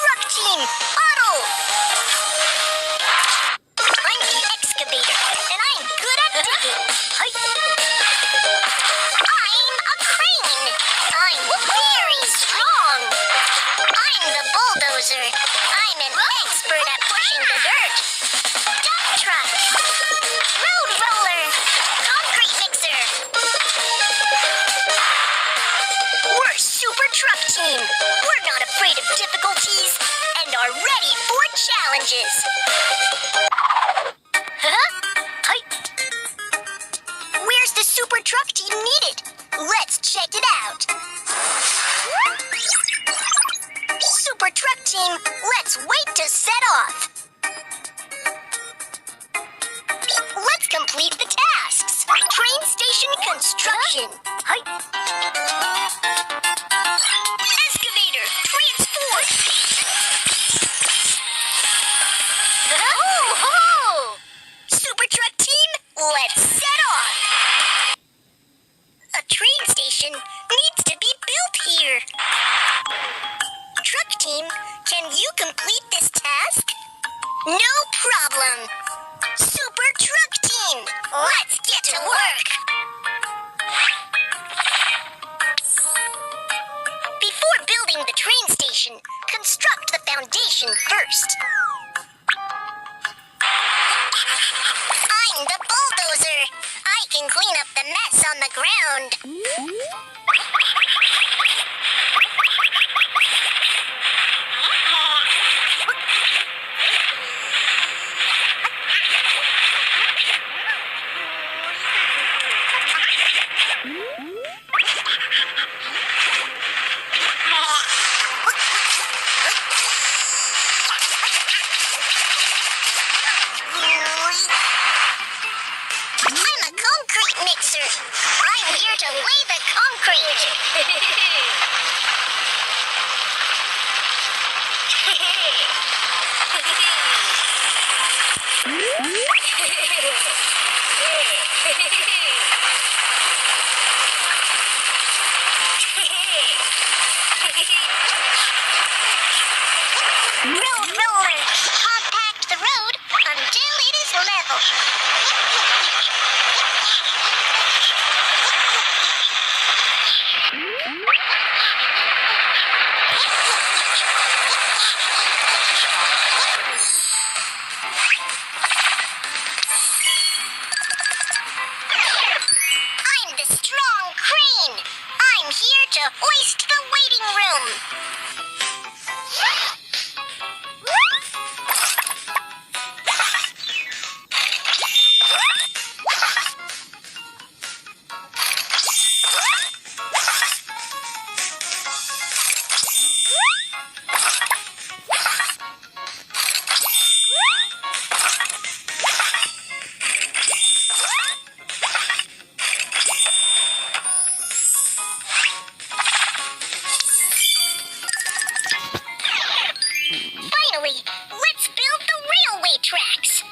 truck team, auto! I'm the excavator, and I'm good at digging. I'm a crane. I'm very strong. I'm the bulldozer. I'm an expert at pushing the dirt. Dump truck. Road roller. Concrete mixer. We're Super Truck Team. We're not afraid of difficulties and are ready for challenges. Where's the Super Truck Team needed? Let's check it out. Super Truck Team, let's wait to set off. Let's complete the tasks. Train station construction. Excavator, transport. Oh! Super Truck Team, let's set off. A train station needs to be built here. Truck Team, can you complete this task? No problem. Super Truck Team, let's get to work. Before building the train station, construct the foundation first. I'm the bulldozer. I can clean up the mess on the ground. I'm a concrete mixer. I'm here to lay the concrete. Road roller. Compact the road until it is level. I'm the strong crane. I'm here to hoist the waiting room. Finally, let's build the railway tracks.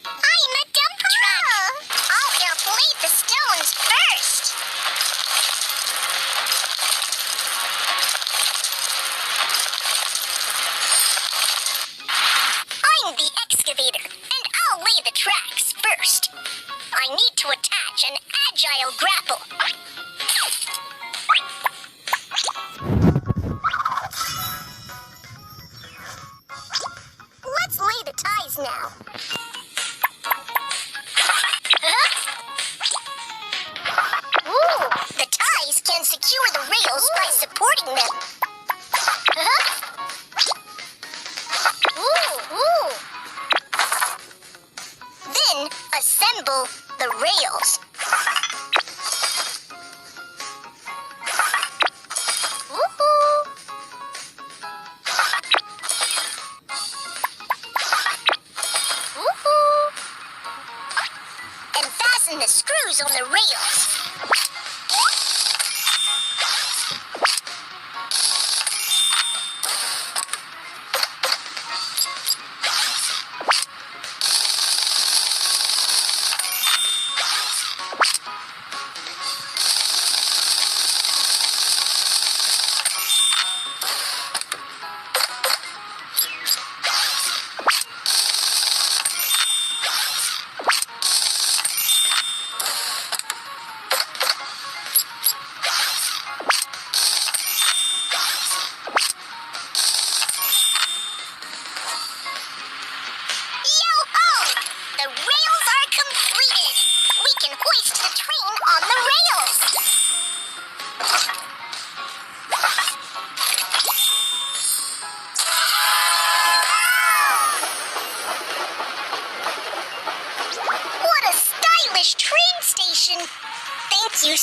I'm a dump truck. I'll help lay the stones first. I'm the excavator, and I'll lay the tracks first. I need to attach an agile grapple. Let's lay the ties now. Ooh, the ties can secure the rails by supporting them. Ooh. Then assemble the rails. And fasten the screws on the rails. fixed the train on the rails. What a stylish train station! Thank you